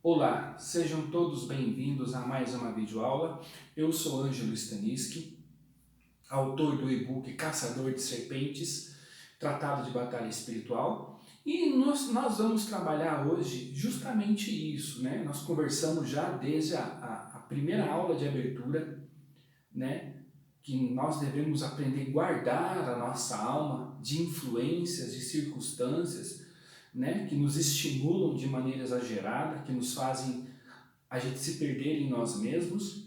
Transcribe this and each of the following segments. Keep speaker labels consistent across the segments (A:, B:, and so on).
A: Olá, sejam todos bem-vindos a mais uma videoaula. Eu sou Ângelo Staniski, autor do e-book Caçador de Serpentes, Tratado de Batalha Espiritual. E nós vamos trabalhar hoje justamente isso, né? Nós conversamos já desde a primeira aula de abertura, né? Que nós devemos aprender a guardar a nossa alma de influências, de circunstâncias, né, que nos estimulam de maneira exagerada, que nos fazem a gente se perder em nós mesmos.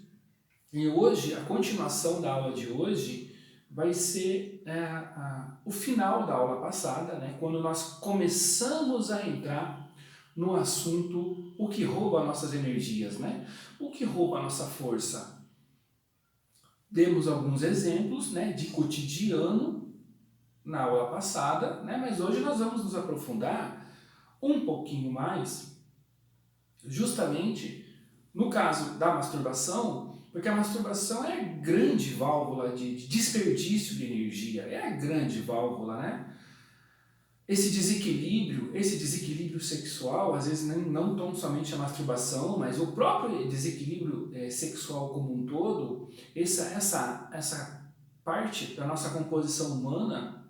A: E hoje, a continuação da aula de hoje vai ser o final da aula passada, né, quando nós começamos a entrar no assunto o que rouba nossas energias, né? O que rouba a nossa força. Demos alguns exemplos, né, de cotidiano na aula passada, né, mas hoje nós vamos nos aprofundar um pouquinho mais, justamente no caso da masturbação, porque a masturbação é a grande válvula de desperdício de energia, é a grande válvula, né? Esse desequilíbrio sexual, às vezes não tão somente a masturbação, mas o próprio desequilíbrio sexual como um todo, essa parte da nossa composição humana,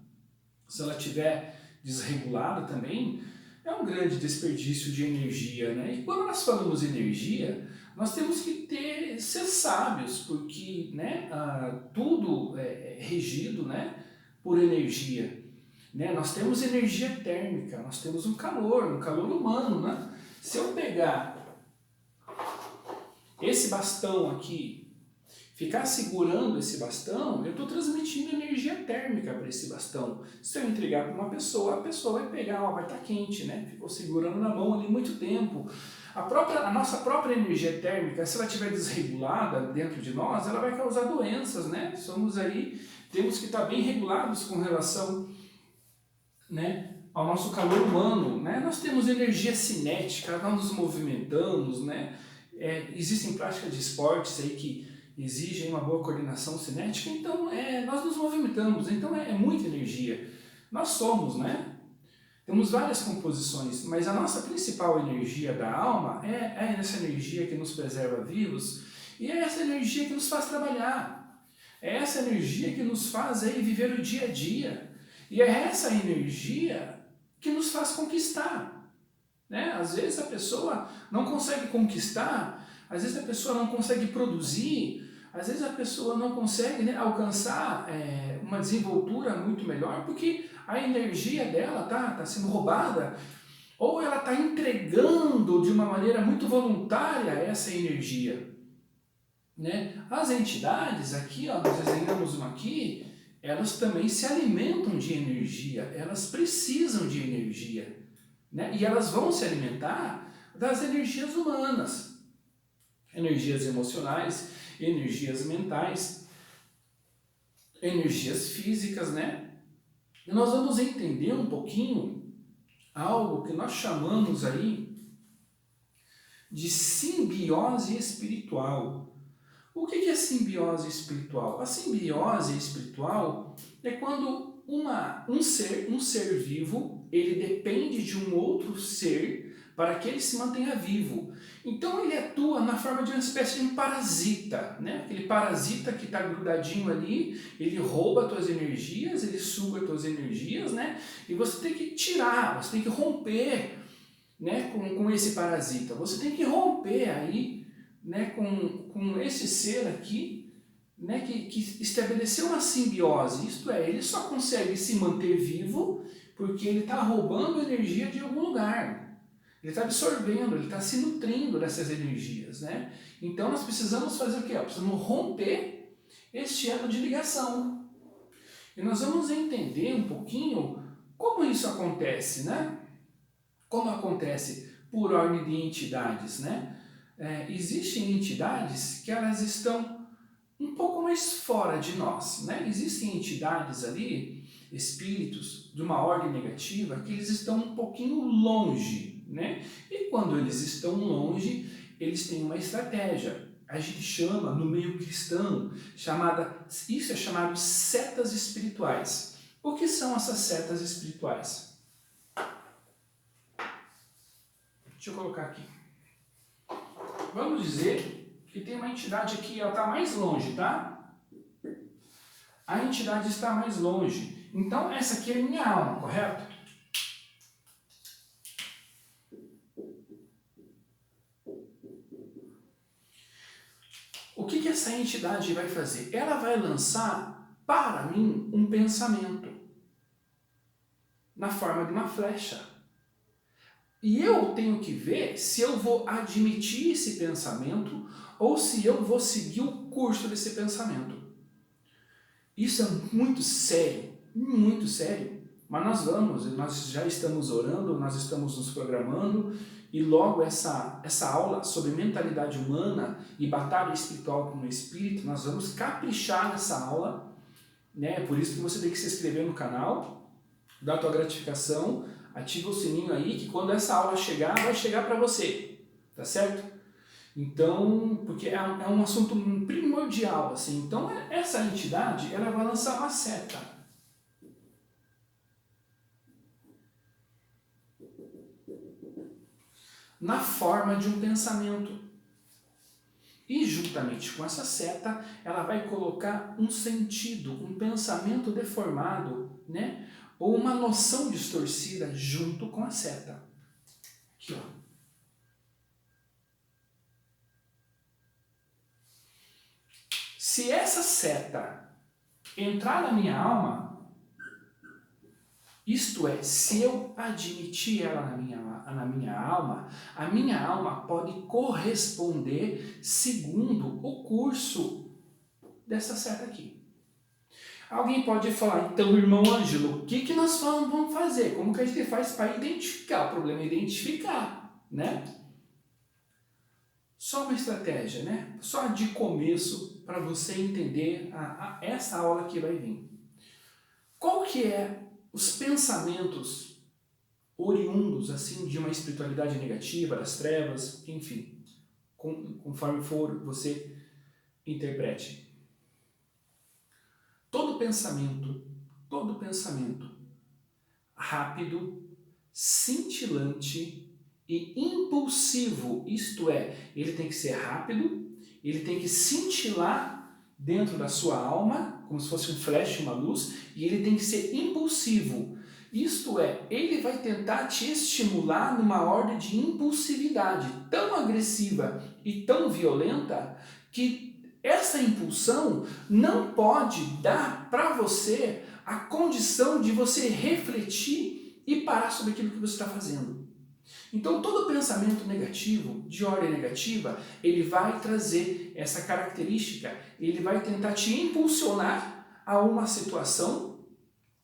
A: se ela estiver desregulada também, é um grande desperdício de energia, né? E quando nós falamos energia, nós temos que ser sábios, porque, né, tudo é regido, né, por energia. Né? Nós temos energia térmica, nós temos um calor humano, né? Se eu pegar esse bastão aqui, ficar segurando esse bastão, eu estou transmitindo energia térmica para esse bastão. Se eu entregar para uma pessoa, a pessoa vai pegar, vai estar quente, né? Ficou segurando na mão ali muito tempo. A nossa própria energia térmica, se ela estiver desregulada dentro de nós, ela vai causar doenças, né? Temos que estar bem regulados com relação, né, ao nosso calor humano, né? Nós temos energia cinética, nós nos movimentamos, né? Existem práticas de esportes aí que exigem uma boa coordenação cinética, então nós nos movimentamos, então é muita energia. Nós somos, né? Temos várias composições, mas a nossa principal energia da alma é essa energia que nos preserva vivos e é essa energia que nos faz trabalhar. É essa energia que nos faz aí viver o dia a dia. E é essa energia que nos faz conquistar. Né? Às vezes a pessoa não consegue conquistar, às vezes a pessoa não consegue produzir, às vezes a pessoa não consegue, né, alcançar uma desenvoltura muito melhor, porque a energia dela tá sendo roubada, ou ela está entregando de uma maneira muito voluntária essa energia. Né? As entidades, aqui, ó, nós desenhamos uma aqui, elas também se alimentam de energia, elas precisam de energia, né? E elas vão se alimentar das energias humanas, energias emocionais, energias mentais, energias físicas, né? E nós vamos entender um pouquinho algo que nós chamamos aí de simbiose espiritual. O que é simbiose espiritual? A simbiose espiritual é quando um ser vivo, ele depende de um outro ser para que ele se mantenha vivo. Então ele atua na forma de uma espécie de um parasita, né? Aquele parasita que está grudadinho ali, ele rouba as tuas energias, ele suga as tuas energias, né? E você tem que tirar, você tem que romper, né, com esse parasita. Você tem que romper aí, né, com esse ser aqui, né, que estabeleceu uma simbiose, isto é, ele só consegue se manter vivo porque ele está roubando energia de algum lugar, ele está absorvendo, ele está se nutrindo dessas energias, né? Então nós precisamos fazer o quê? Precisamos romper este elo de ligação. E nós vamos entender um pouquinho como isso acontece, né? Como acontece por ordem de entidades, né? Existem entidades que elas estão um pouco mais fora de nós, né? Existem entidades ali, espíritos de uma ordem negativa, que eles estão um pouquinho longe, né? E quando eles estão longe, eles têm uma estratégia. A gente chama, no meio cristão, isso é chamado setas espirituais. O que são essas setas espirituais? Deixa eu colocar aqui. Vamos dizer que tem uma entidade aqui, ela está mais longe, tá? A entidade está mais longe. Então, essa aqui é minha alma, correto? O que essa entidade vai fazer? Ela vai lançar para mim um pensamento na forma de uma flecha. E eu tenho que ver se eu vou admitir esse pensamento ou se eu vou seguir o curso desse pensamento. Isso é muito sério, mas nós já estamos orando, nós estamos nos programando e logo essa aula sobre mentalidade humana e batalha espiritual com o espírito, nós vamos caprichar nessa aula, né? Por isso que você tem que se inscrever no canal, dar a tua gratificação, ativa o sininho aí que quando essa aula chegar, vai chegar para você, tá certo? Então, porque é um assunto primordial, assim. Então, essa entidade, ela vai lançar uma seta. Na forma de um pensamento. E, juntamente com essa seta, ela vai colocar um sentido, um pensamento deformado, né? Ou uma noção distorcida junto com a seta. Aqui, ó. Se essa seta entrar na minha alma, isto é, se eu admitir ela na minha alma, a minha alma pode corresponder segundo o curso dessa seta aqui. Alguém pode falar, então, irmão Ângelo, o que nós vamos fazer? Como que a gente faz para identificar? O problema é identificar, né? Só uma estratégia, né? Só de começo para você entender essa aula que vai vir. Qual que é os pensamentos oriundos assim de uma espiritualidade negativa, das trevas, enfim, conforme for você interprete. Todo pensamento rápido, cintilante e impulsivo, isto é, ele tem que ser rápido, ele tem que cintilar dentro da sua alma, como se fosse um flash, uma luz, e ele tem que ser impulsivo. Isto é, ele vai tentar te estimular numa ordem de impulsividade tão agressiva e tão violenta que essa impulsão não pode dar para você a condição de você refletir e parar sobre aquilo que você está fazendo. Então, todo pensamento negativo, de ordem negativa, ele vai trazer essa característica, ele vai tentar te impulsionar a uma situação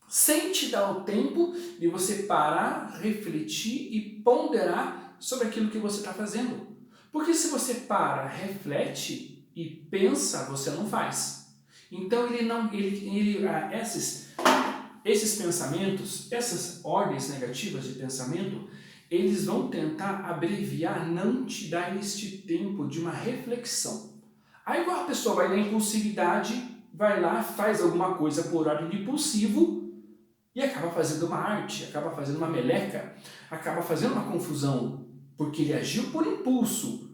A: sem te dar o tempo de você parar, refletir e ponderar sobre aquilo que você está fazendo. Porque se você para, reflete e pensa, você não faz. Então, esses pensamentos, essas ordens negativas de pensamento, eles vão tentar abreviar, não te dar este tempo de uma reflexão. Aí a pessoa vai na impulsividade, vai lá, faz alguma coisa por ordem de impulsivo e acaba fazendo uma arte, acaba fazendo uma meleca, acaba fazendo uma confusão, porque ele agiu por impulso.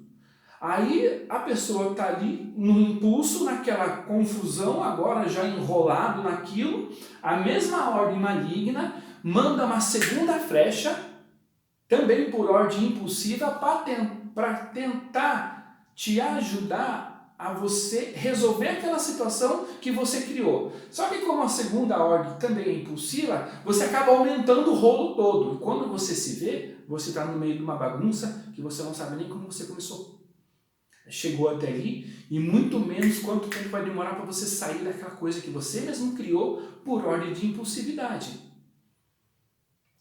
A: Aí a pessoa está ali no impulso, naquela confusão, agora já enrolado naquilo, a mesma ordem maligna, manda uma segunda flecha, também por ordem impulsiva, para tentar te ajudar a você resolver aquela situação que você criou. Só que como a segunda ordem também é impulsiva, você acaba aumentando o rolo todo. E quando você se vê, você está no meio de uma bagunça que você não sabe nem como você começou. Chegou até ali e muito menos quanto tempo vai demorar para você sair daquela coisa que você mesmo criou por ordem de impulsividade.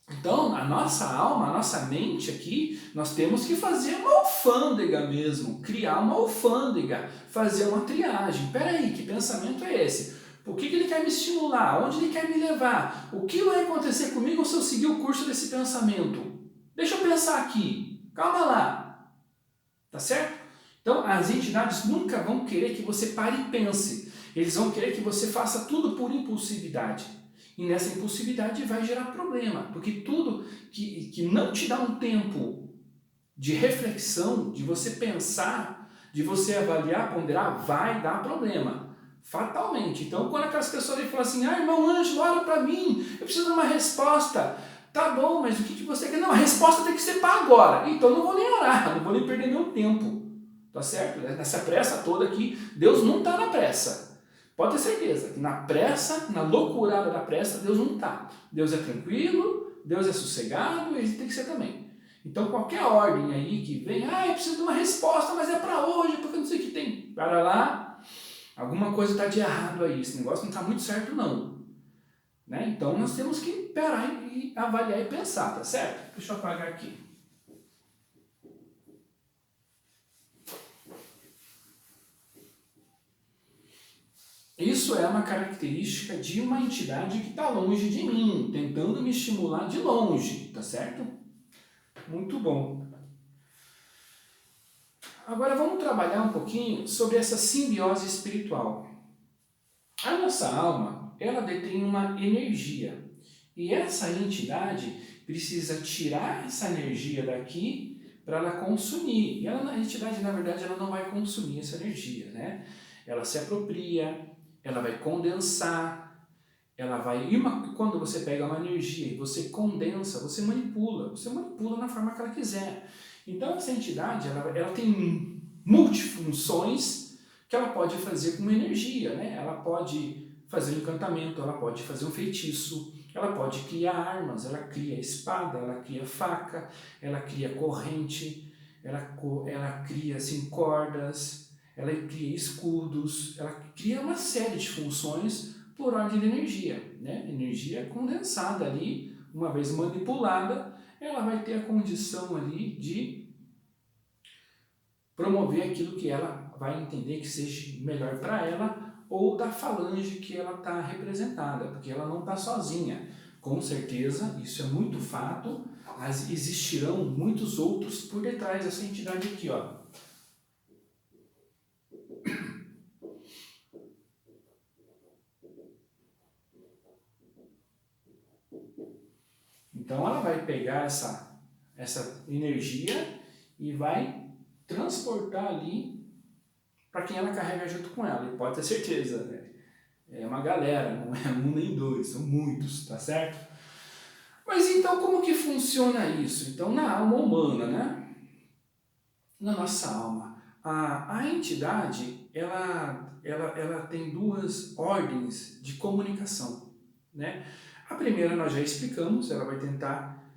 A: Então, a nossa alma, a nossa mente aqui, nós temos que fazer uma alfândega mesmo, criar uma alfândega, fazer uma triagem. Peraí, que pensamento é esse? Por que ele quer me estimular? Onde ele quer me levar? O que vai acontecer comigo se eu seguir o curso desse pensamento? Deixa eu pensar aqui, calma lá, tá certo? Então, as entidades nunca vão querer que você pare e pense, eles vão querer que você faça tudo por impulsividade. E nessa impulsividade vai gerar problema, porque tudo que não te dá um tempo de reflexão, de você pensar, de você avaliar, ponderar, vai dar problema. Fatalmente. Então, quando aquelas pessoas falam assim, irmão Ângelo, ora para mim, eu preciso de uma resposta. Tá bom, mas o que você quer? Não, a resposta tem que ser para agora. Então, eu não vou nem orar, não vou nem perder meu tempo. Tá certo? Nessa pressa toda aqui, Deus não está na pressa. Pode ter certeza que na pressa, na loucurada da pressa, Deus não está. Deus é tranquilo, Deus é sossegado, e ele tem que ser também. Então, qualquer ordem aí que vem, eu preciso de uma resposta, mas é para hoje, porque eu não sei o que tem. Para lá, alguma coisa está de errado aí, esse negócio não está muito certo não. Né? Então, nós temos que parar e avaliar e pensar, tá certo? Deixa eu apagar aqui. Isso é uma característica de uma entidade que está longe de mim, tentando me estimular de longe, tá certo? Muito bom. Agora vamos trabalhar um pouquinho sobre essa simbiose espiritual. A nossa alma, ela detém uma energia. E essa entidade precisa tirar essa energia daqui para ela consumir. E a entidade, na verdade, ela não vai consumir essa energia, né? Ela se apropria, ela vai condensar, ela vai... Quando você pega uma energia e você condensa, você manipula na forma que ela quiser. Então, essa entidade, ela tem multifunções que ela pode fazer com uma energia, né? Ela pode fazer um encantamento, ela pode fazer um feitiço, ela pode criar armas, ela cria espada, ela cria faca, ela cria corrente, ela cria assim, cordas, ela cria escudos, ela cria uma série de funções por ordem de energia, né? Energia condensada ali, uma vez manipulada, ela vai ter a condição ali de promover aquilo que ela vai entender que seja melhor para ela ou da falange que ela está representada, porque ela não está sozinha. Com certeza, isso é muito fato, mas existirão muitos outros por detrás dessa entidade aqui, ó. Então ela vai pegar essa energia e vai transportar ali para quem ela carrega junto com ela. E pode ter certeza, né? É uma galera, não é um nem dois, são muitos, tá certo? Mas então como que funciona isso? Então na alma humana, né? Na nossa alma, a entidade, ela tem duas ordens de comunicação, né? A primeira nós já explicamos, ela vai tentar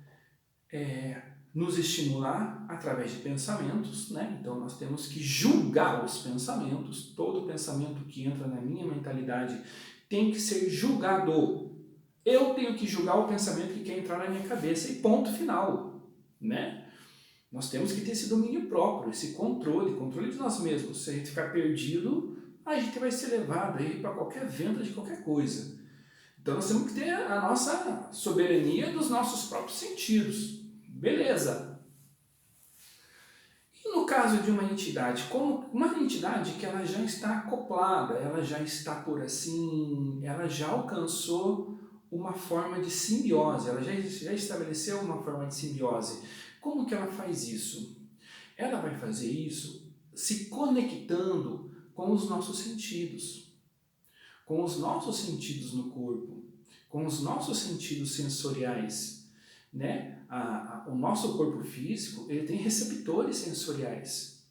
A: nos estimular através de pensamentos, né? Então nós temos que julgar os pensamentos, todo pensamento que entra na minha mentalidade tem que ser julgado. Eu tenho que julgar o pensamento que quer entrar na minha cabeça e ponto final, né? Nós temos que ter esse domínio próprio, esse controle de nós mesmos. Se a gente ficar perdido, a gente vai ser levado aí para qualquer vento de qualquer coisa. Então nós temos que ter a nossa soberania dos nossos próprios sentidos. Beleza. E no caso de uma entidade, como uma entidade que ela já está acoplada, ela já está por assim, ela já alcançou uma forma de simbiose, ela já estabeleceu uma forma de simbiose. Como que ela faz isso? Ela vai fazer isso se conectando com os nossos sentidos, com os nossos sentidos no corpo, com os nossos sentidos sensoriais, né? O nosso corpo físico, ele tem receptores sensoriais,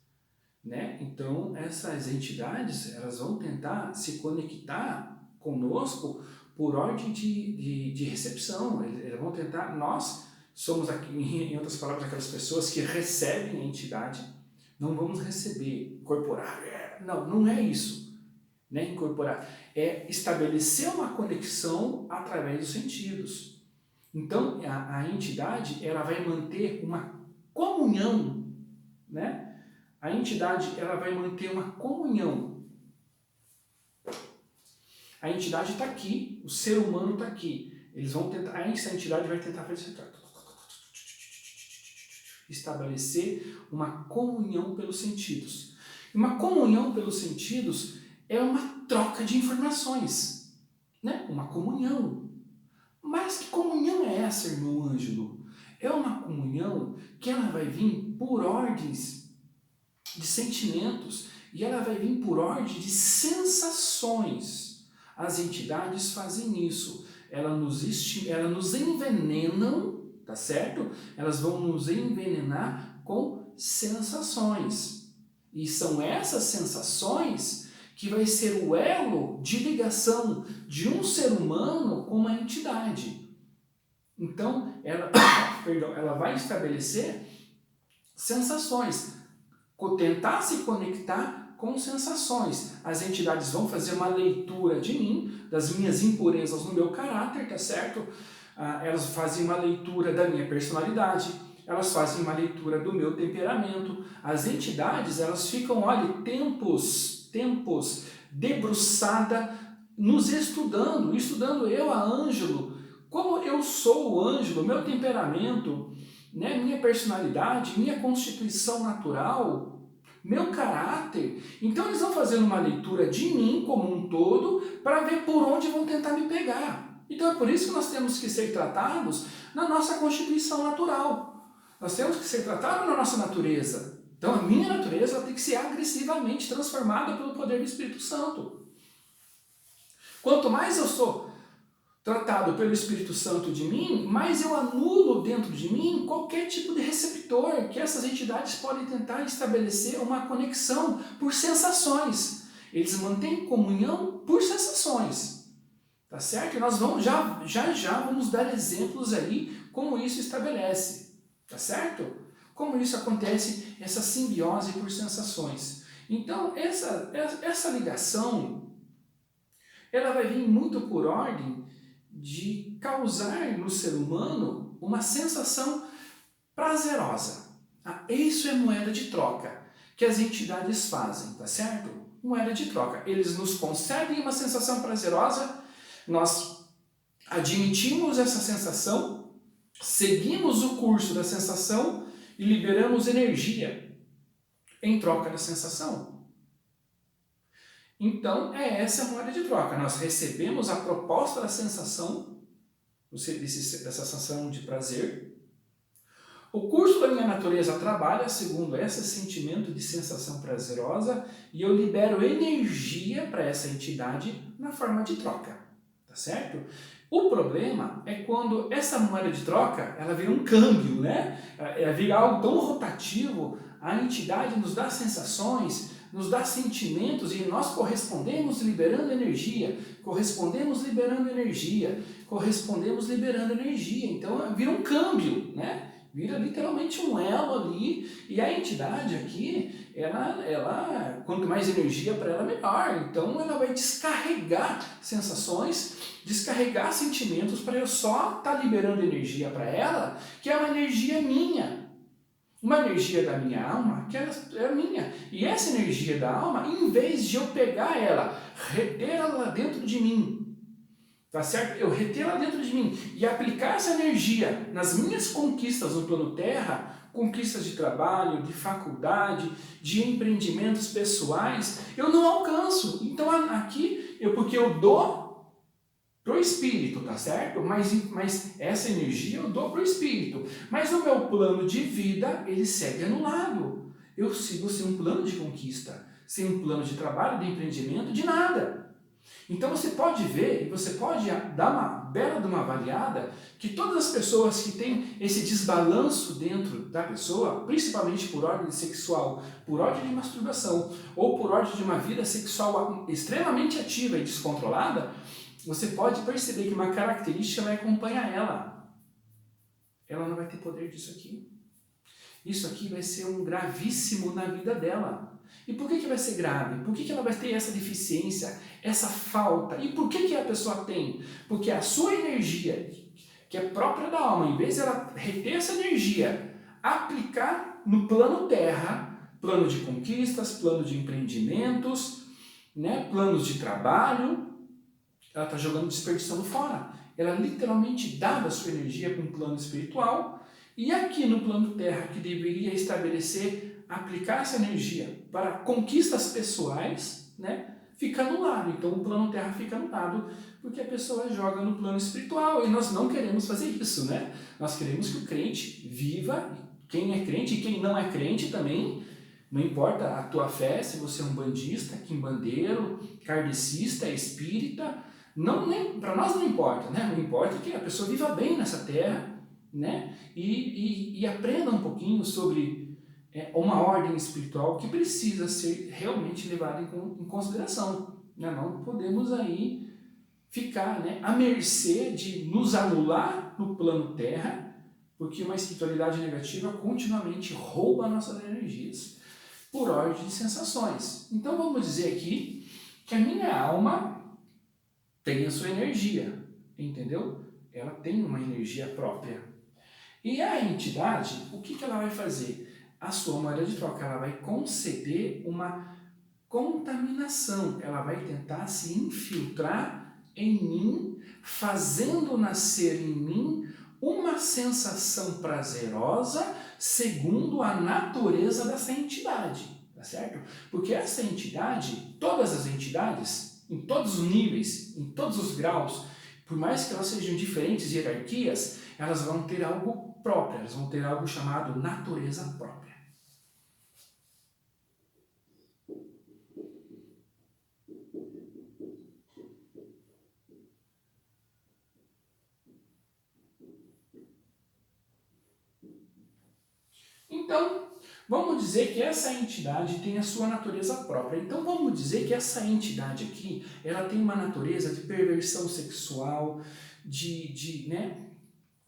A: né? Então essas entidades, elas vão tentar se conectar conosco por ordem de recepção. Eles vão tentar, nós somos, aqui, em outras palavras, aquelas pessoas que recebem a entidade, não vamos receber, incorporar, não é isso, né? Incorporar, é estabelecer uma conexão através dos sentidos. Então a entidade, ela vai manter uma comunhão, né? A entidade, ela vai manter uma comunhão. A entidade está aqui, o ser humano está aqui. Eles vão tentar, essa entidade vai tentar estabelecer uma comunhão pelos sentidos. Uma comunhão pelos sentidos é uma troca de informações, né? Uma comunhão. Mas que comunhão é essa, irmão Ângelo? É uma comunhão que ela vai vir por ordens de sentimentos e ela vai vir por ordem de sensações. As entidades fazem isso. Elas nos envenenam, tá certo? Elas vão nos envenenar com sensações. E são essas sensações que vai ser o elo de ligação de um ser humano com uma entidade. Então, ela vai estabelecer sensações, tentar se conectar com sensações. As entidades vão fazer uma leitura de mim, das minhas impurezas no meu caráter, tá certo? Elas fazem uma leitura da minha personalidade, elas fazem uma leitura do meu temperamento. As entidades, elas ficam, olha, tempos debruçada, nos estudando eu, a Ângelo, como eu sou o Ângelo, meu temperamento, né, minha personalidade, minha constituição natural, meu caráter. Então eles vão fazendo uma leitura de mim como um todo para ver por onde vão tentar me pegar. Então é por isso que nós temos que ser tratados na nossa constituição natural. Nós temos que ser tratados na nossa natureza. Então a minha natureza ela tem que ser agressivamente transformada pelo poder do Espírito Santo. Quanto mais eu sou tratado pelo Espírito Santo de mim, mais eu anulo dentro de mim qualquer tipo de receptor que essas entidades podem tentar estabelecer uma conexão por sensações. Eles mantêm comunhão por sensações. Tá certo? E nós vamos já vamos dar exemplos aí como isso estabelece. Tá certo? Como isso acontece, essa simbiose por sensações. Então, essa ligação, ela vai vir muito por ordem de causar no ser humano uma sensação prazerosa. Isso é moeda de troca que as entidades fazem, tá certo? Moeda de troca. Eles nos concedem uma sensação prazerosa, nós admitimos essa sensação, seguimos o curso da sensação e liberamos energia em troca da sensação. Então, é essa a moeda de troca. Nós recebemos a proposta da sensação, dessa sensação de prazer. O curso da minha natureza trabalha segundo esse sentimento de sensação prazerosa e eu libero energia para essa entidade na forma de troca. Tá certo? O problema é quando essa moeda de troca, ela vira um câmbio, né? Ela vira algo tão rotativo, a entidade nos dá sensações, nos dá sentimentos e nós correspondemos liberando energia, correspondemos liberando energia. Então vira um câmbio, né? Vira literalmente um elo ali e a entidade aqui, ela quanto mais energia para ela, melhor. Então ela vai descarregar sensações, descarregar sentimentos para eu só estar liberando energia para ela, que é uma energia minha. Uma energia da minha alma, que ela é minha. E essa energia da alma, em vez de eu pegar ela, reter ela lá dentro de mim, tá certo? Eu reter ela dentro de mim e aplicar essa energia nas minhas conquistas no plano terra, conquistas de trabalho, de faculdade, de empreendimentos pessoais, eu não alcanço. Então aqui, porque eu dou pro espírito, tá certo? Mas essa energia eu dou pro espírito. Mas o meu plano de vida, ele segue anulado. Eu sigo sem um plano de conquista, sem um plano de trabalho, de empreendimento, de nada. Então você pode ver, e você pode dar uma bela de uma avaliada, que todas as pessoas que têm esse desbalanço dentro da pessoa, principalmente por ordem sexual, por ordem de masturbação, ou por ordem de uma vida sexual extremamente ativa e descontrolada, você pode perceber que uma característica vai acompanhar ela. Ela não vai ter poder disso aqui. Isso aqui vai ser um gravíssimo na vida dela. E por que vai ser grave? Por que ela vai ter essa deficiência, essa falta? E por que a pessoa tem? Porque a sua energia, que é própria da alma, em vez de ela reter essa energia, aplicar no plano terra, plano de conquistas, plano de empreendimentos, né, planos de trabalho, ela está jogando, desperdiçando fora. Ela literalmente dava a sua energia para um plano espiritual e aqui no plano terra, que deveria estabelecer, aplicar essa energia para conquistas pessoais, né, fica anulado. Então o plano terra fica anulado porque a pessoa joga no plano espiritual e nós não queremos fazer isso, né? Nós queremos que o crente viva quem é crente e quem não é crente também, não importa a tua fé, se você é um bandista, quimbandeiro, kardecista, espírita, para nós não importa, né? Não importa que a pessoa viva bem nessa terra, né? E aprenda um pouquinho sobre uma ordem espiritual que precisa ser realmente levada em consideração, né? Não podemos aí ficar, né, à mercê de nos anular no plano terra, porque uma espiritualidade negativa continuamente rouba nossas energias por ordem de sensações. Então vamos dizer aqui que a minha alma tem a sua energia, entendeu? Ela tem uma energia própria. E a entidade, o que ela vai fazer? A sua moeda de troca, ela vai conceder uma contaminação, ela vai tentar se infiltrar em mim, fazendo nascer em mim uma sensação prazerosa segundo a natureza dessa entidade, tá certo? Porque essa entidade, todas as entidades, em todos os níveis, em todos os graus, por mais que elas sejam diferentes hierarquias, elas vão ter algo próprio, elas vão ter algo chamado natureza própria. Então, vamos dizer que essa entidade tem a sua natureza própria. Então, vamos dizer que essa entidade aqui, ela tem uma natureza de perversão sexual, né,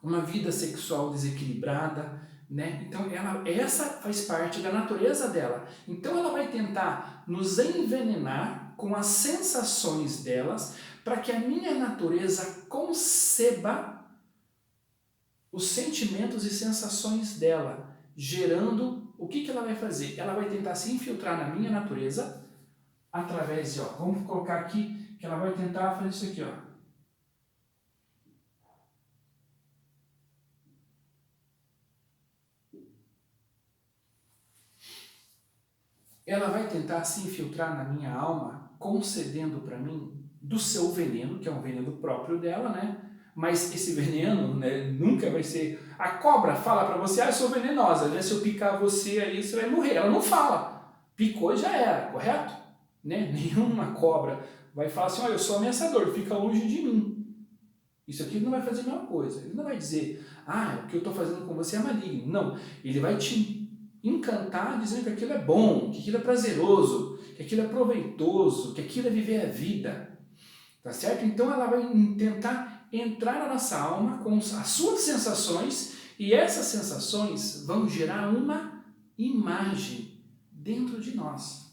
A: uma vida sexual desequilibrada, né? Então, essa faz parte da natureza dela. Então, ela vai tentar nos envenenar com as sensações delas, para que a minha natureza conceba os sentimentos e sensações dela, gerando, o que ela vai fazer? Ela vai tentar se infiltrar na minha natureza, através de, vamos colocar aqui, que ela vai tentar fazer isso aqui, Ela vai tentar se infiltrar na minha alma, concedendo para mim do seu veneno, que é um veneno próprio dela, né? Mas esse veneno, né, nunca vai ser... A cobra fala para você, eu sou venenosa, né? Se eu picar você aí, você vai morrer. Ela não fala. Picou, já era, correto? Né? Nenhuma cobra vai falar assim, eu sou ameaçador, fica longe de mim. Isso aqui não vai fazer a mesma coisa. Ele não vai dizer, o que eu estou fazendo com você é maligno. Não, ele vai te encantar dizendo que aquilo é bom, que aquilo é prazeroso, que aquilo é proveitoso, que aquilo é viver a vida. Tá certo? Então ela vai tentar entrar na nossa alma com as suas sensações, e essas sensações vão gerar uma imagem dentro de nós.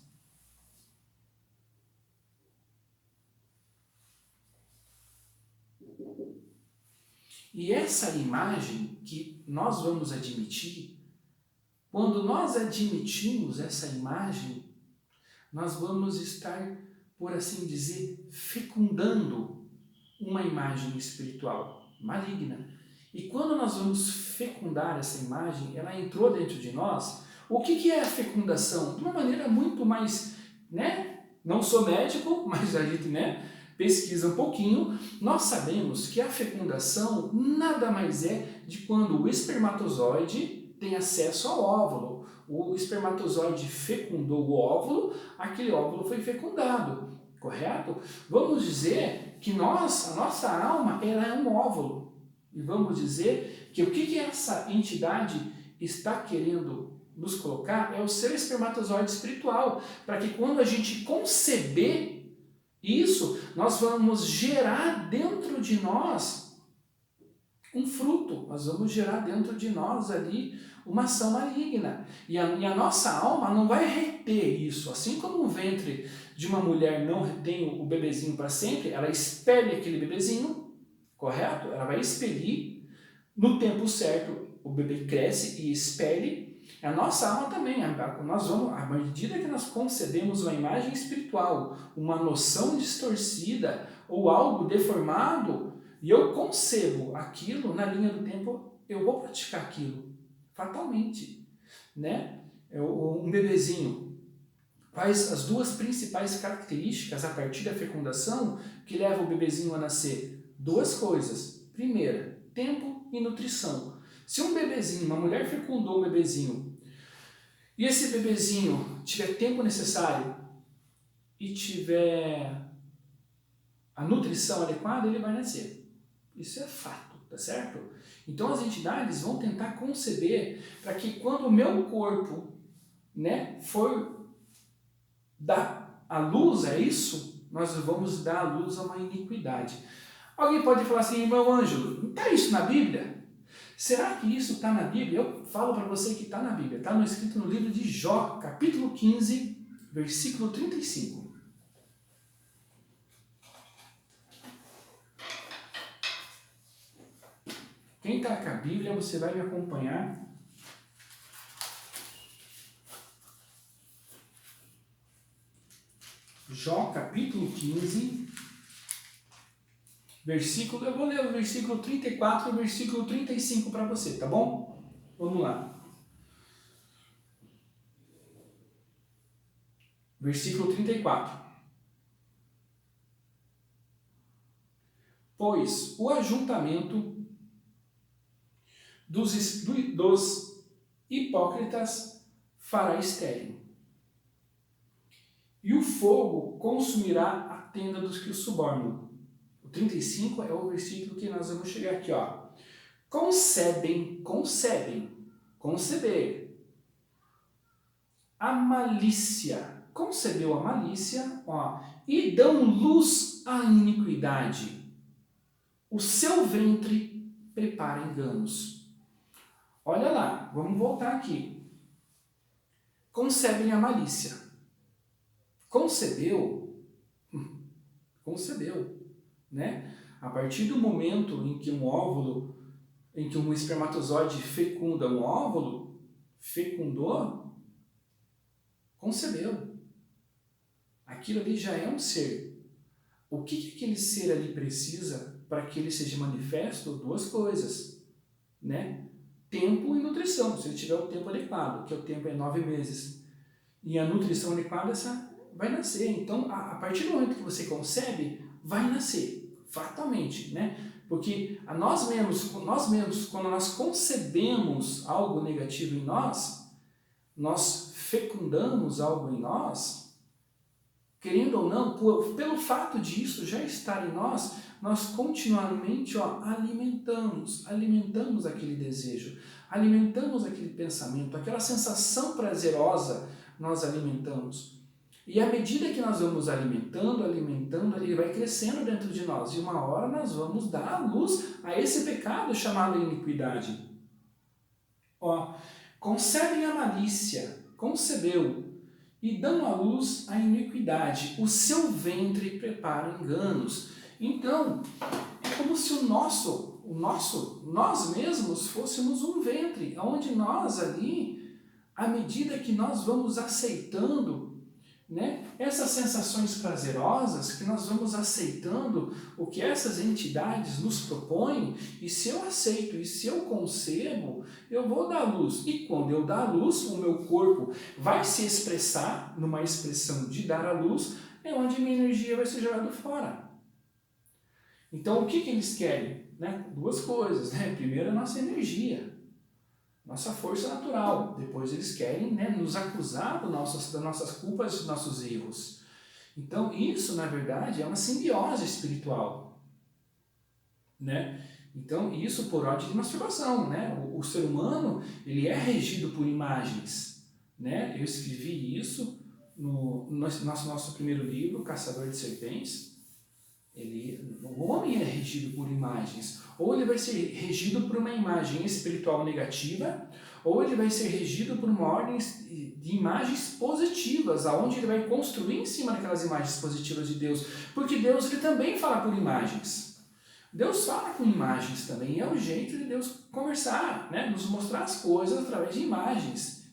A: E essa imagem que nós vamos admitir, quando nós admitimos essa imagem, nós vamos estar, por assim dizer, fecundando uma imagem espiritual maligna. E quando nós vamos fecundar essa imagem, ela entrou dentro de nós. O que é a fecundação? De uma maneira muito mais, né? Não sou médico, mas a gente, né, pesquisa um pouquinho. Nós sabemos que a fecundação nada mais é de quando o espermatozoide tem acesso ao óvulo. O espermatozoide fecundou o óvulo, aquele óvulo foi fecundado, correto? Vamos dizer que a nossa alma, ela é um óvulo. E vamos dizer que o que essa entidade está querendo nos colocar é o seu espermatozoide espiritual, para que quando a gente conceber isso, nós vamos gerar dentro de nós um fruto, nós vamos gerar dentro de nós ali uma ação maligna. E a nossa alma não vai reter isso, assim como o ventre de uma mulher não retém o bebezinho para sempre, ela expele aquele bebezinho, correto? Ela vai expelir, no tempo certo o bebê cresce e expele. A nossa alma também, à medida que nós concebemos uma imagem espiritual, uma noção distorcida ou algo deformado, e eu concebo aquilo na linha do tempo, eu vou praticar aquilo, fatalmente, né? Um bebezinho, quais as duas principais características a partir da fecundação que leva o bebezinho a nascer? Duas coisas. Primeira, tempo e nutrição. Se um bebezinho, uma mulher fecundou um bebezinho, e esse bebezinho tiver tempo necessário e tiver a nutrição adequada, ele vai nascer. Isso é fato, tá certo? Então as entidades vão tentar conceber para que quando o meu corpo, né, for dar a luz a isso, nós vamos dar a luz a uma iniquidade. Alguém pode falar assim, meu Ângelo, não está isso na Bíblia? Será que isso está na Bíblia? Eu falo para você que está na Bíblia. Está escrito no livro de Jó, capítulo 15, versículo 35. Quem está com a Bíblia, você vai me acompanhar. Jó, capítulo 15, versículo, eu vou ler o versículo 34 e o versículo 35 para você, tá bom? Vamos lá. Versículo 34. Pois o ajuntamento dos hipócritas fará estéril, e o fogo consumirá a tenda dos que o subornam. O 35 é o versículo que nós vamos chegar aqui, ó. Conceber a malícia, concebeu a malícia, ó, e dão luz à iniquidade. O seu ventre prepara enganos. Olha lá, vamos voltar aqui. Concebem a malícia. Concebeu, né? A partir do momento em que um óvulo, em que um espermatozoide fecunda um óvulo, fecundou, concebeu. Aquilo ali já é um ser. O que aquele ser ali precisa para que ele seja manifesto? Duas coisas, né? Tempo e nutrição, se ele tiver o tempo adequado, que o tempo é 9 meses. E a nutrição adequada, essa vai nascer. Então, a partir do momento que você concebe, vai nascer, fatalmente, né? Porque nós mesmos, quando nós concebemos algo negativo em nós fecundamos algo em nós, querendo ou não, pelo fato disso já estar em nós continuamente alimentamos aquele desejo, alimentamos aquele pensamento, aquela sensação prazerosa nós alimentamos. E à medida que nós vamos alimentando, ele vai crescendo dentro de nós. E uma hora nós vamos dar a luz a esse pecado chamado iniquidade. Ó, concebem a malícia, concebeu, e dão à luz a iniquidade. O seu ventre prepara enganos. Então, é como se nós mesmos fôssemos um ventre, onde nós ali, à medida que nós vamos aceitando, né, essas sensações prazerosas, que nós vamos aceitando o que essas entidades nos propõem, e se eu aceito e se eu concebo, eu vou dar luz. E quando eu dar luz, o meu corpo vai se expressar numa expressão de dar a luz, é onde minha energia vai ser jogada fora. Então, o que eles querem? Né? Duas coisas. Né? Primeiro, a nossa energia, nossa força natural. Depois eles querem, né, nos acusar das nossas culpas, dos nossos erros. Então isso, na verdade, é uma simbiose espiritual. Né? Então isso por ordem de masturbação. Né? O ser humano, ele é regido por imagens. Né? Eu escrevi isso no nosso primeiro livro, Caçador de Serpentes. O homem é regido por imagens. Ou ele vai ser regido por uma imagem espiritual negativa, ou ele vai ser regido por uma ordem de imagens positivas, aonde ele vai construir em cima daquelas imagens positivas de Deus. Porque Deus, ele também fala por imagens. Deus fala com imagens também, e é o jeito de Deus conversar, né? Nos mostrar as coisas através de imagens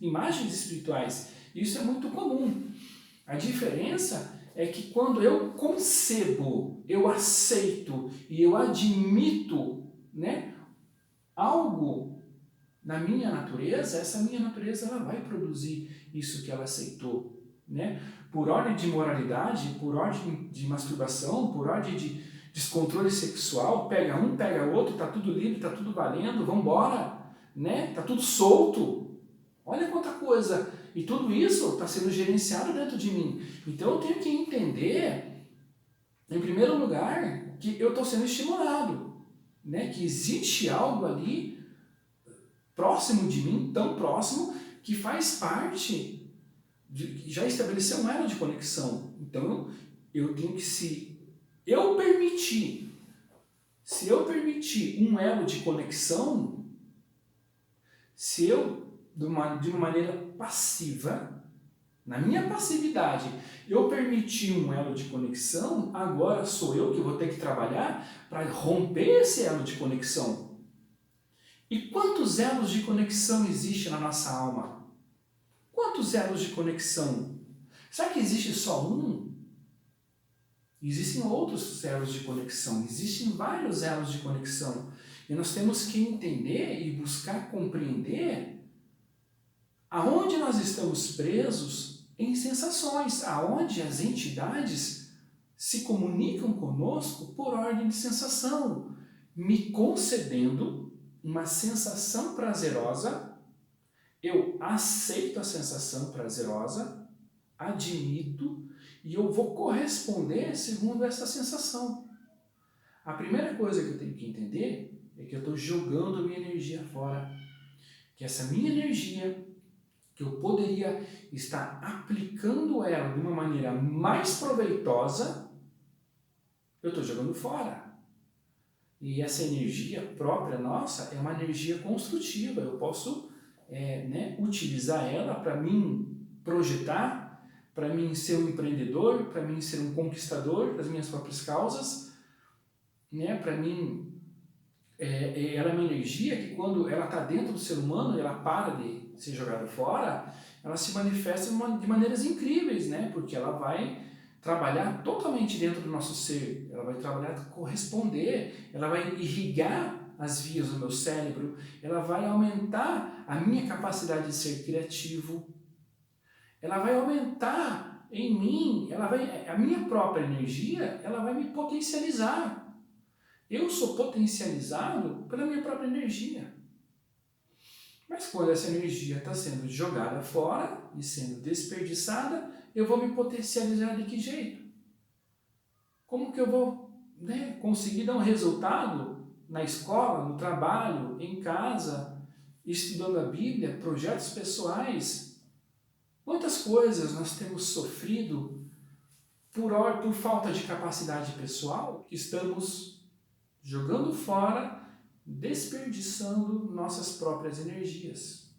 A: espirituais. Isso é muito comum. A diferença é que quando eu concebo, eu aceito e eu admito, né, algo na minha natureza, essa minha natureza ela vai produzir isso que ela aceitou. Né? Por ordem de moralidade, por ordem de masturbação, por ordem de descontrole sexual, pega um, pega outro, está tudo livre, está tudo valendo, vamos embora. né? Tá tudo solto. Olha quanta coisa. E tudo isso está sendo gerenciado dentro de mim. Então eu tenho que entender, em primeiro lugar, que eu estou sendo estimulado, né? Que existe algo ali próximo de mim, tão próximo, que faz parte, já estabeleceu um elo de conexão. Então eu tenho que, se eu permitir um elo de conexão, se eu, de uma maneira passiva, na minha passividade, eu permitir um elo de conexão, agora sou eu que vou ter que trabalhar para romper esse elo de conexão. E quantos elos de conexão existem na nossa alma? Quantos elos de conexão? Será que existe só um? Existem outros elos de conexão, existem vários elos de conexão. E nós temos que entender e buscar compreender aonde nós estamos presos em sensações, aonde as entidades se comunicam conosco por ordem de sensação, me concedendo uma sensação prazerosa, eu aceito a sensação prazerosa, admito e eu vou corresponder segundo essa sensação. A primeira coisa que eu tenho que entender é que eu estou jogando a minha energia fora. Que essa minha energia, que eu poderia estar aplicando ela de uma maneira mais proveitosa, eu estou jogando fora. E essa energia própria nossa é uma energia construtiva. Eu posso utilizar ela para mim projetar, para mim ser um empreendedor, para mim ser um conquistador das minhas próprias causas, né? Para mim, ela é uma energia que quando ela está dentro do ser humano, ela para de ser jogada fora, ela se manifesta de maneiras incríveis, né? Porque ela vai trabalhar totalmente dentro do nosso ser, ela vai trabalhar, corresponder, ela vai irrigar as vias do meu cérebro, ela vai aumentar a minha capacidade de ser criativo, ela vai aumentar em mim, a minha própria energia, ela vai me potencializar. Eu sou potencializado pela minha própria energia. Mas quando essa energia está sendo jogada fora e sendo desperdiçada, eu vou me potencializar de que jeito? Como que eu vou conseguir dar um resultado na escola, no trabalho, em casa, estudando a Bíblia, projetos pessoais? Quantas coisas nós temos sofrido por falta de capacidade pessoal que estamos jogando fora, desperdiçando nossas próprias energias.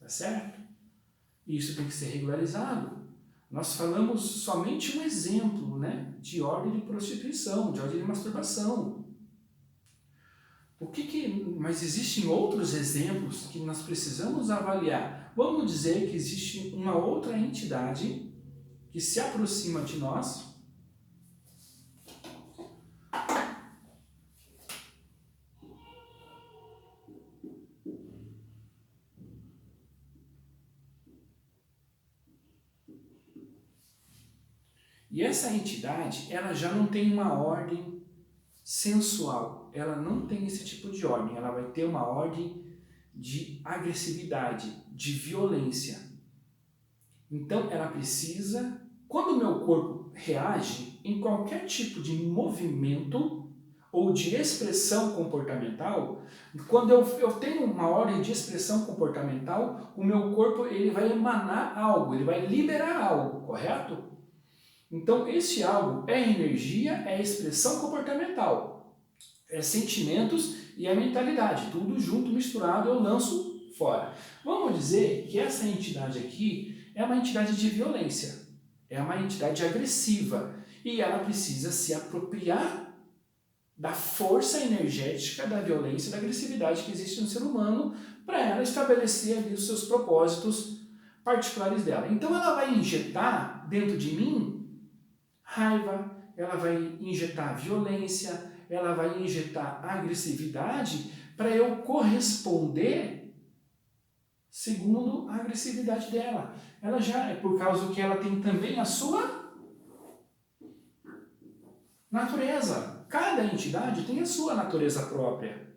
A: Tá certo? Isso tem que ser regularizado. Nós falamos somente um exemplo, de ordem de prostituição, de ordem de masturbação. Mas existem outros exemplos que nós precisamos avaliar. Vamos dizer que existe uma outra entidade que se aproxima de nós e essa entidade, ela já não tem uma ordem sensual, ela não tem esse tipo de ordem, ela vai ter uma ordem de agressividade, de violência. Então ela precisa, quando o meu corpo reage em qualquer tipo de movimento ou de expressão comportamental, quando eu tenho uma ordem de expressão comportamental, o meu corpo ele vai emanar algo, ele vai liberar algo, correto? Então esse algo é energia, é expressão comportamental, é sentimentos e é mentalidade, tudo junto, misturado, eu lanço fora. Vamos dizer que essa entidade aqui é uma entidade de violência, é uma entidade agressiva e ela precisa se apropriar da força energética, da violência e da agressividade que existe no ser humano para ela estabelecer ali os seus propósitos particulares dela. Então ela vai injetar dentro de mim raiva, ela vai injetar violência, ela vai injetar agressividade para eu corresponder segundo a agressividade dela. Ela já é por causa que ela tem também a sua natureza. Cada entidade tem a sua natureza própria,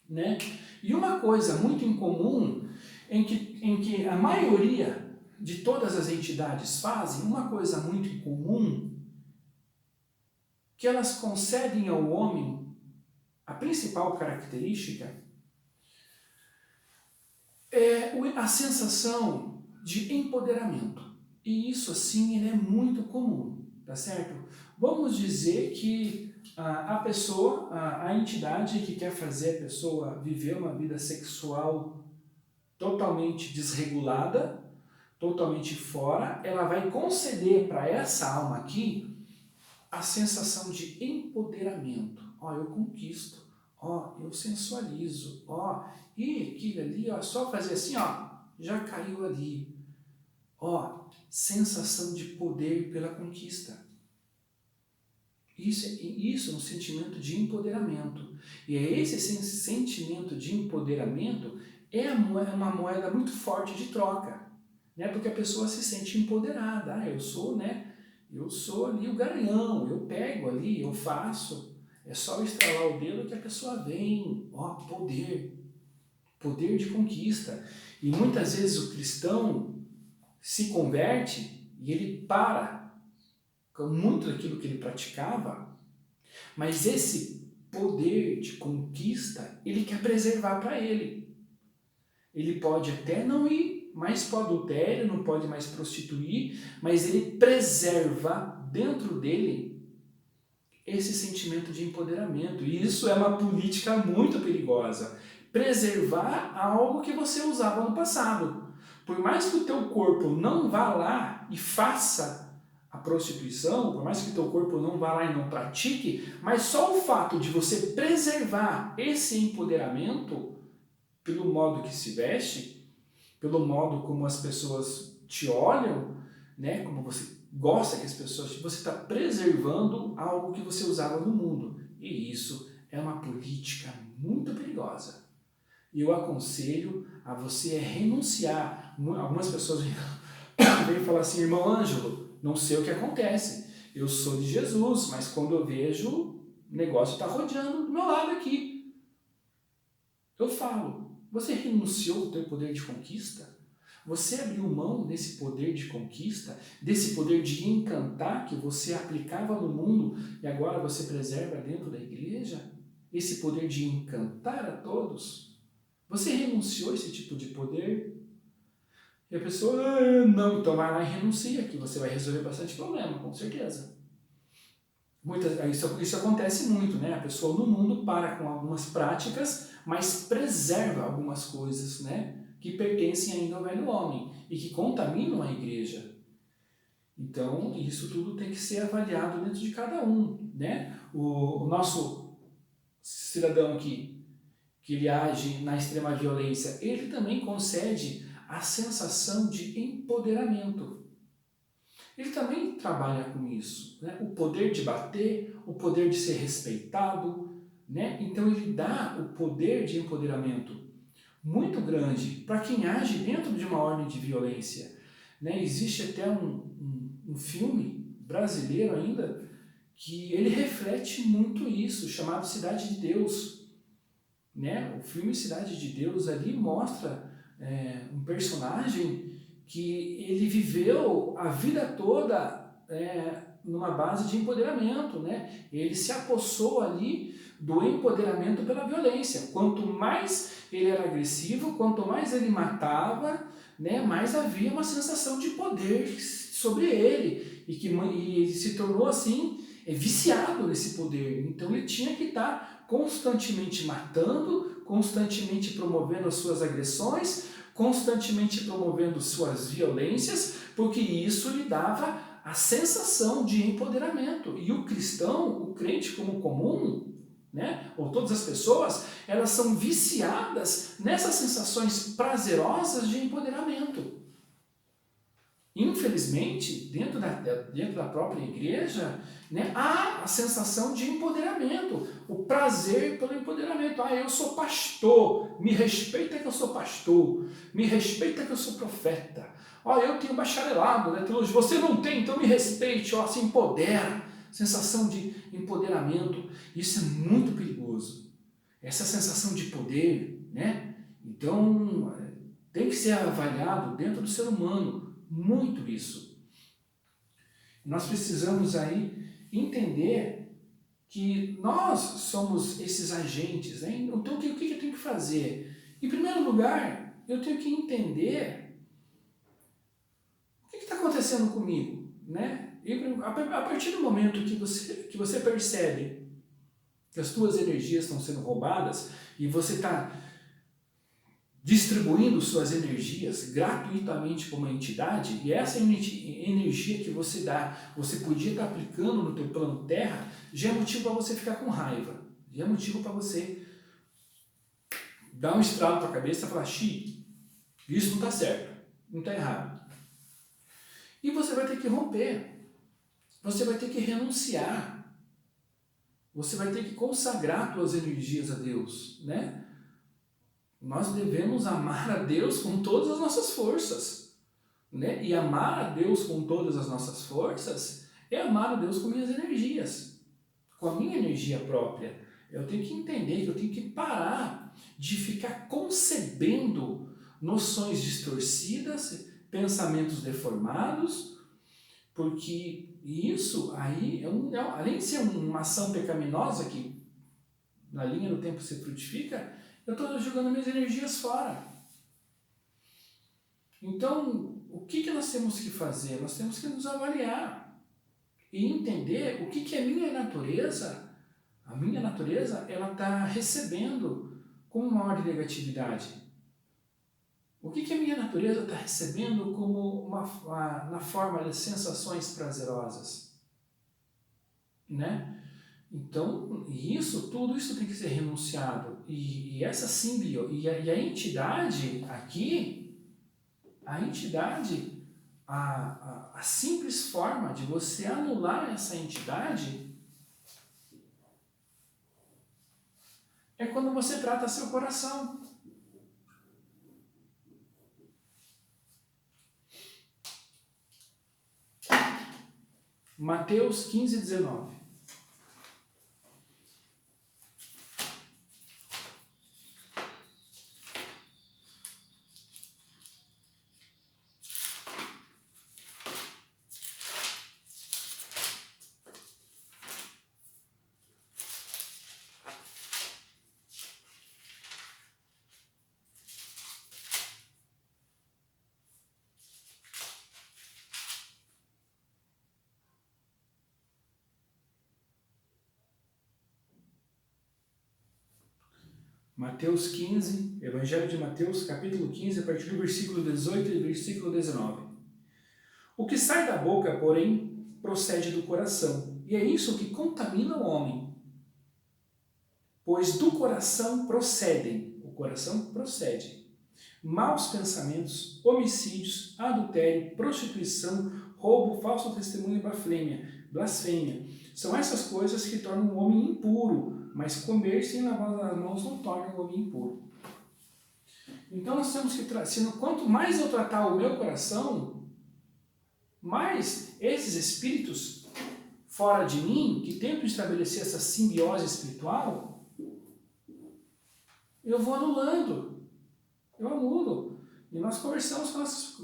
A: né? E uma coisa muito incomum em que a maioria de todas as entidades fazem, uma coisa muito incomum, que elas concedem ao homem a principal característica é a sensação de empoderamento. E isso, assim, ele é muito comum, tá certo? Vamos dizer que a pessoa, a entidade que quer fazer a pessoa viver uma vida sexual totalmente desregulada, totalmente fora, ela vai conceder para essa alma aqui a sensação de empoderamento. Ó, eu conquisto, ó, eu sensualizo, ó, e aquilo ali, ó, só fazer assim, ó, já caiu ali. Ó, sensação de poder pela conquista. Isso é um sentimento de empoderamento. E é esse sentimento de empoderamento é uma moeda muito forte de troca, né? Porque a pessoa se sente empoderada. Ah, eu sou ali o garanhão, eu pego ali, eu faço. É só eu estralar o dedo que a pessoa vem. Ó, poder de conquista. E muitas vezes o cristão se converte e ele para com muito daquilo que ele praticava, mas esse poder de conquista ele quer preservar para ele. Ele pode até não ir mais para o adultério, não pode mais prostituir, mas ele preserva dentro dele esse sentimento de empoderamento. E isso é uma política muito perigosa. Preservar algo que você usava no passado. Por mais que o teu corpo não vá lá e faça a prostituição, por mais que o teu corpo não vá lá e não pratique, mas só o fato de você preservar esse empoderamento pelo modo que se veste, pelo modo como as pessoas te olham, né, como você gosta que as pessoas... Você está preservando algo que você usava no mundo. E isso é uma política muito perigosa. E eu aconselho a você renunciar. Algumas pessoas vêm falar assim, irmão Ângelo, não sei o que acontece. Eu sou de Jesus, mas quando eu vejo, o negócio está rodeando do meu lado aqui. Eu falo, você renunciou ao teu poder de conquista? Você abriu mão desse poder de conquista, desse poder de encantar que você aplicava no mundo e agora você preserva dentro da igreja? Esse poder de encantar a todos? Você renunciou a esse tipo de poder? E a pessoa, não, então vai lá e renuncia, que você vai resolver bastante problema, com certeza. Isso acontece muito, né? A pessoa no mundo para com algumas práticas, mas preserva algumas coisas, né? Que pertencem ainda ao velho homem e que contaminam a igreja. Então, isso tudo tem que ser avaliado dentro de cada um, né? O nosso cidadão que ele age na extrema violência, ele também concede a sensação de empoderamento. Ele também trabalha com isso, né? O poder de bater, o poder de ser respeitado, né? Então ele dá o poder de empoderamento muito grande para quem age dentro de uma ordem de violência, né? Existe até um filme brasileiro ainda que ele reflete muito isso, chamado Cidade de Deus, né? O filme Cidade de Deus ali mostra um personagem que ele viveu a vida toda numa base de empoderamento, né? Ele se apossou ali do empoderamento pela violência. Quanto mais ele era agressivo, quanto mais ele matava, né, mais havia uma sensação de poder sobre ele e se tornou assim viciado nesse poder. Então ele tinha que estar constantemente matando, constantemente promovendo as suas agressões, constantemente promovendo suas violências, porque isso lhe dava a sensação de empoderamento. E o cristão, o crente como comum, né, ou todas as pessoas, elas são viciadas nessas sensações prazerosas de empoderamento. Infelizmente, dentro da própria igreja, né, há a sensação de empoderamento, o prazer pelo empoderamento. Ah, eu sou pastor, me respeita que eu sou pastor, me respeita que eu sou profeta. Ó, eu tenho bacharelado, né, teologia. Você não tem, então me respeite, ó, se empodera. Sensação de empoderamento, isso é muito perigoso. Essa sensação de poder, né? Então, tem que ser avaliado dentro do ser humano, muito isso. Nós precisamos aí entender que nós somos esses agentes, né? Então, o que eu tenho que fazer? Em primeiro lugar, eu tenho que entender o que está acontecendo comigo, né? E a partir do momento que você percebe que as tuas energias estão sendo roubadas e você está distribuindo suas energias gratuitamente para uma entidade, e essa energia que você dá, você podia estar aplicando no teu plano Terra, já é motivo para você ficar com raiva, já é motivo para você dar um estralo na tua cabeça e falar, Xi, isso não está certo, não está errado. E você vai ter que romper, você vai ter que renunciar, você vai ter que consagrar tuas energias a Deus, né? Nós devemos amar a Deus com todas as nossas forças, né? E amar a Deus com todas as nossas forças é amar a Deus com minhas energias, com a minha energia própria. Eu tenho que entender que eu tenho que parar de ficar concebendo noções distorcidas, pensamentos deformados, porque isso aí, além de ser uma ação pecaminosa que na linha do tempo se frutifica, eu estou jogando minhas energias fora. Então, o que nós temos que fazer? Nós temos que nos avaliar e entender o que a minha natureza, ela está recebendo como maior de negatividade. O que a minha natureza está recebendo como na forma de sensações prazerosas, né? Então, tudo isso tem que ser renunciado. E essa simbiose, e a entidade aqui, a simples forma de você anular essa entidade é quando você trata seu coração. Mateus 15, 19. Mateus 15, Evangelho de Mateus, capítulo 15, a partir do versículo 18 e versículo 19. O que sai da boca, porém, procede do coração, e é isso que contamina o homem. Pois do coração procede, maus pensamentos, homicídios, adultério, prostituição, roubo, falso testemunho e blasfêmia. São essas coisas que tornam o homem impuro, mas comer sem lavar as mãos não torna o homem impuro. Então nós temos que quanto mais eu tratar o meu coração, mais esses espíritos fora de mim, que tentam estabelecer essa simbiose espiritual, eu vou anulando. Eu anulo. E nós conversamos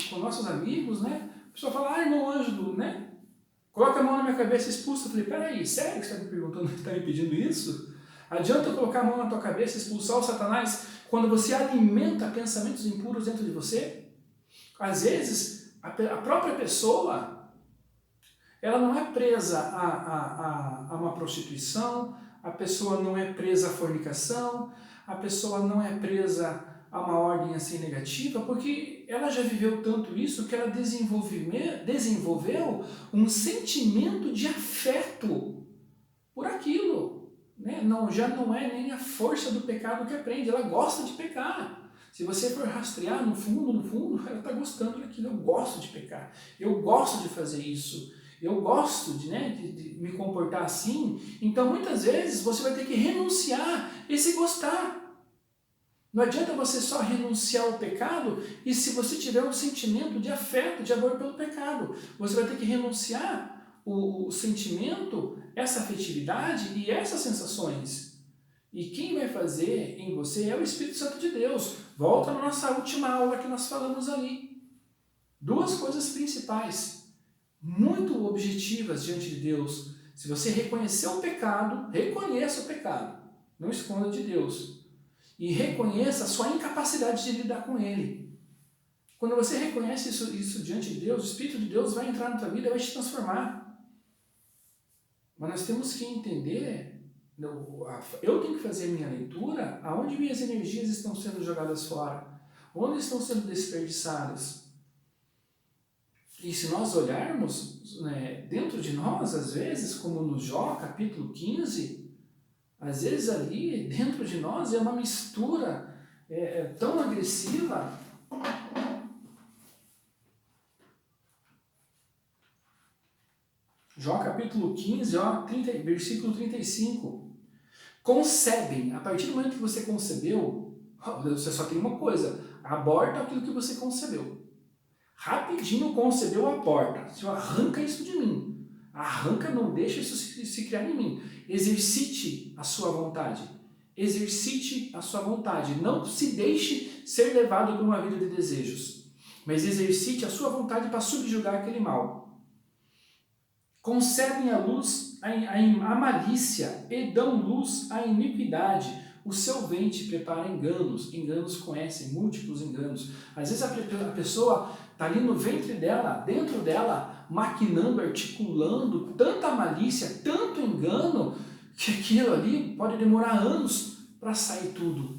A: com nossos amigos, né? A pessoa fala, irmão Ângelo, né? Coloca a mão na minha cabeça e expulsa. Eu falei, peraí, sério que você está me perguntando, está me pedindo isso? Adianta eu colocar a mão na tua cabeça e expulsar o Satanás quando você alimenta pensamentos impuros dentro de você? Às vezes, a própria pessoa, ela não é presa a uma prostituição, a pessoa não é presa à fornicação, a pessoa não é presa a uma ordem assim negativa, porque ela já viveu tanto isso que ela desenvolveu um sentimento de afeto por aquilo. Né? Já não é nem a força do pecado que aprende, ela gosta de pecar. Se você for rastrear no fundo, ela está gostando daquilo. Eu gosto de pecar, eu gosto de fazer isso, eu gosto de me comportar assim. Então muitas vezes você vai ter que renunciar esse gostar. Não adianta você só renunciar ao pecado e se você tiver um sentimento de afeto, de amor pelo pecado. Você vai ter que renunciar o sentimento, essa afetividade e essas sensações. E quem vai fazer em você é o Espírito Santo de Deus. Volta na nossa última aula que nós falamos ali. Duas coisas principais, muito objetivas diante de Deus. Se você reconhecer o pecado, reconheça o pecado. Não esconda de Deus. E reconheça a sua incapacidade de lidar com ele. Quando você reconhece isso diante de Deus, o Espírito de Deus vai entrar na tua vida e vai te transformar. Mas nós temos que entender, eu tenho que fazer a minha leitura, aonde minhas energias estão sendo jogadas fora, onde estão sendo desperdiçadas. E se nós olharmos, né, dentro de nós, às vezes, como no Jó, capítulo 15, às vezes ali, dentro de nós, é uma mistura tão agressiva. Jó capítulo 15, versículo 35. Concebem, a partir do momento que você concebeu, você só tem uma coisa, aborta aquilo que você concebeu. Rapidinho concebeu, aborta. Senhor, arranca isso de mim. Arranca, não deixa isso se criar em mim. Exercite a sua vontade. Exercite a sua vontade. Não se deixe ser levado por uma vida de desejos. Mas exercite a sua vontade para subjugar aquele mal. Concebem a luz, a malícia, e dão luz à iniquidade. O seu ventre prepara enganos. Enganos conhecem, múltiplos enganos. Às vezes a pessoa está ali no ventre dela, dentro dela, maquinando, articulando tanta malícia, tanto engano, que aquilo ali pode demorar anos para sair tudo.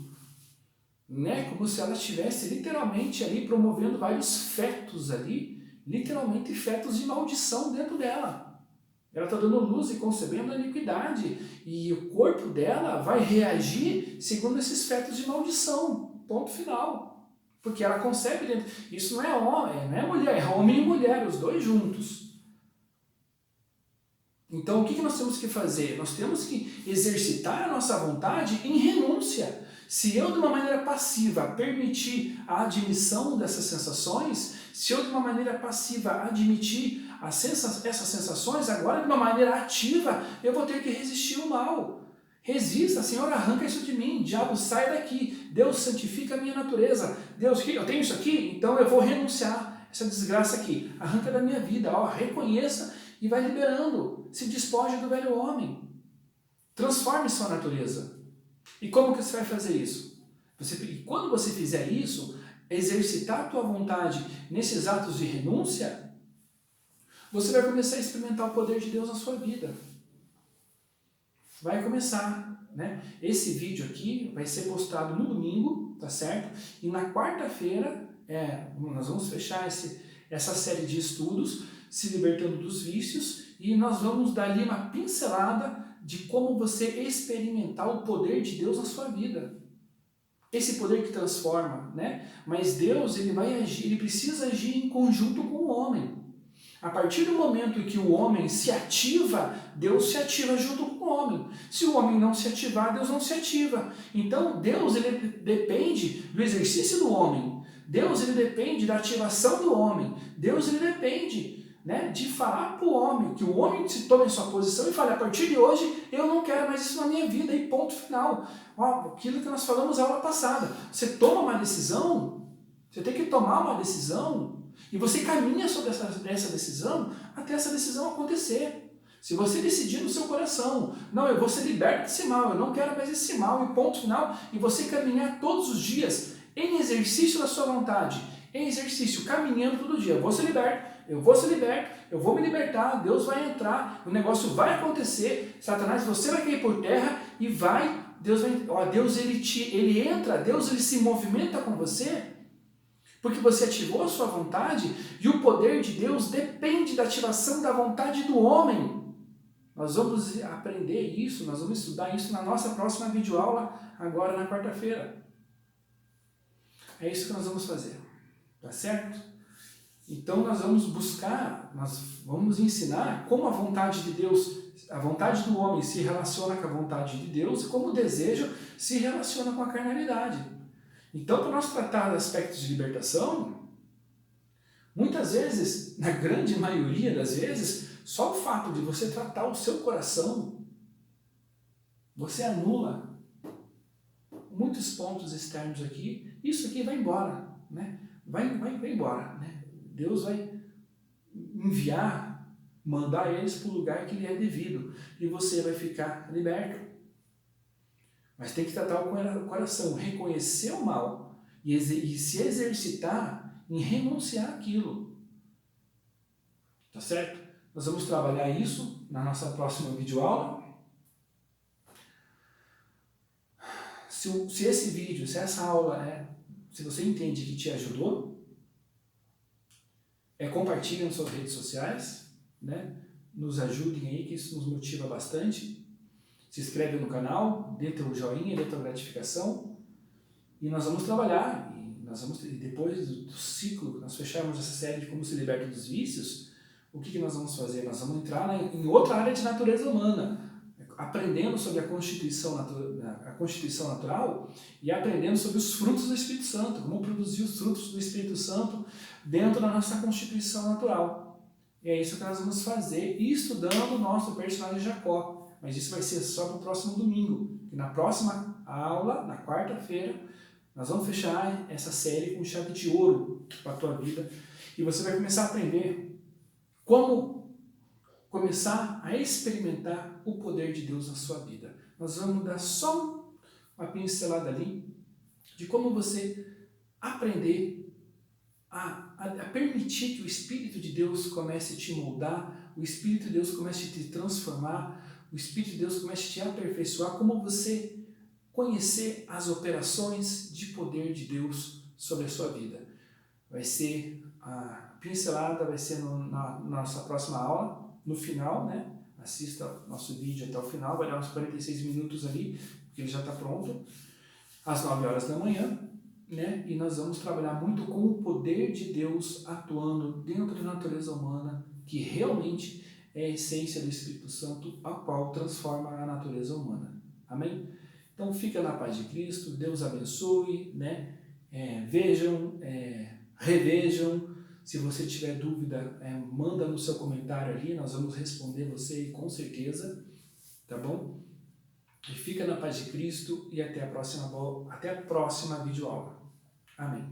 A: Né? Como se ela estivesse literalmente ali promovendo vários fetos ali, literalmente fetos de maldição dentro dela. Ela está dando luz e concebendo a iniquidade. E o corpo dela vai reagir segundo esses fetos de maldição. Ponto final. Porque ela concebe dentro. Isso não é homem, não é mulher, é homem e mulher, os dois juntos. Então o que nós temos que fazer? Nós temos que exercitar a nossa vontade em renúncia. Se eu de uma maneira passiva permitir a admissão dessas sensações, se eu de uma maneira passiva admitir essas sensações, agora de uma maneira ativa, eu vou ter que resistir o mal. Resista, Senhor, arranca isso de mim, diabo, sai daqui, Deus santifica a minha natureza, Deus, eu tenho isso aqui, então eu vou renunciar essa desgraça aqui, arranca da minha vida, reconheça e vai liberando, se despoje do velho homem, transforme sua natureza. E como que você vai fazer isso? Quando você fizer isso, exercitar a tua vontade nesses atos de renúncia, você vai começar a experimentar o poder de Deus na sua vida. Vai começar, né? Esse vídeo aqui vai ser postado no domingo, tá certo? E na quarta-feira, nós vamos fechar essa série de estudos, se libertando dos vícios, e nós vamos dar ali uma pincelada de como você experimentar o poder de Deus na sua vida. Esse poder que transforma, né? Mas Deus, ele vai agir, ele precisa agir em conjunto com o homem. A partir do momento em que o homem se ativa, Deus se ativa junto com o homem. Se o homem não se ativar, Deus não se ativa. Então, Deus, ele depende do exercício do homem. Deus, ele depende da ativação do homem. Deus, ele depende, né, de falar para o homem, que o homem se tome em sua posição e fale, a partir de hoje, eu não quero mais isso na minha vida, e ponto final. Aquilo que nós falamos na aula passada. Você toma uma decisão, você tem que tomar uma decisão, e você caminha sobre essa decisão até essa decisão acontecer. Se você decidir no seu coração, não, eu vou ser liberto desse mal, eu não quero mais esse mal, e ponto final, e você caminhar todos os dias em exercício da sua vontade, em exercício, caminhando todo dia, eu vou ser liberto, eu vou me libertar, Deus vai entrar, o negócio vai acontecer, Satanás, você vai cair por terra e Deus ele entra, Deus ele se movimenta com você, porque você ativou a sua vontade e o poder de Deus depende da ativação da vontade do homem. Nós vamos aprender isso, nós vamos estudar isso na nossa próxima videoaula, agora na quarta-feira. É isso que nós vamos fazer, tá certo? Então nós vamos vamos ensinar como a vontade de Deus, a vontade do homem se relaciona com a vontade de Deus e como o desejo se relaciona com a carnalidade. Então, para nós tratar aspectos de libertação, muitas vezes, na grande maioria das vezes, só o fato de você tratar o seu coração, você anula muitos pontos externos aqui, isso aqui vai embora, né? Vai embora, né? Deus vai enviar, mandar eles para o lugar que lhe é devido, e você vai ficar liberto. Mas tem que tratar o coração, reconhecer o mal e se exercitar em renunciar àquilo. Tá certo? Nós vamos trabalhar isso na nossa próxima videoaula. Se esse vídeo, se essa aula, se você entende que te ajudou, compartilhe nas suas redes sociais, né? Nos ajudem aí, que isso nos motiva bastante. Se inscreve no canal, dê teu joinha, dê tua gratificação, e nós vamos trabalhar, e depois do ciclo, nós fecharmos essa série de como se liberta dos vícios, o que nós vamos fazer? Nós vamos entrar em outra área de natureza humana, aprendendo sobre a constituição natural e aprendendo sobre os frutos do Espírito Santo, como produzir os frutos do Espírito Santo dentro da nossa constituição natural. E é isso que nós vamos fazer, estudando o nosso personagem Jacó. Mas isso vai ser só para o próximo domingo. E na próxima aula, na quarta-feira, nós vamos fechar essa série com chave de ouro para a tua vida. E você vai começar a aprender como começar a experimentar o poder de Deus na sua vida. Nós vamos dar só uma pincelada ali de como você aprender a permitir que o Espírito de Deus comece a te moldar, o Espírito de Deus comece a te transformar, o Espírito de Deus comece a te aperfeiçoar, como você conhecer as operações de poder de Deus sobre a sua vida. Vai ser a pincelada, vai ser na nossa próxima aula, no final, né? Assista nosso vídeo até o final, vai dar uns 46 minutos ali, porque ele já está pronto, às 9 horas da manhã, né? E nós vamos trabalhar muito com o poder de Deus atuando dentro da natureza humana, que realmente é a essência do Espírito Santo, a qual transforma a natureza humana. Amém? Então fica na paz de Cristo, Deus abençoe, né? Vejam, revejam. Se você tiver dúvida, manda no seu comentário ali, nós vamos responder você com certeza, tá bom? E fica na paz de Cristo e até a próxima videoaula. Amém.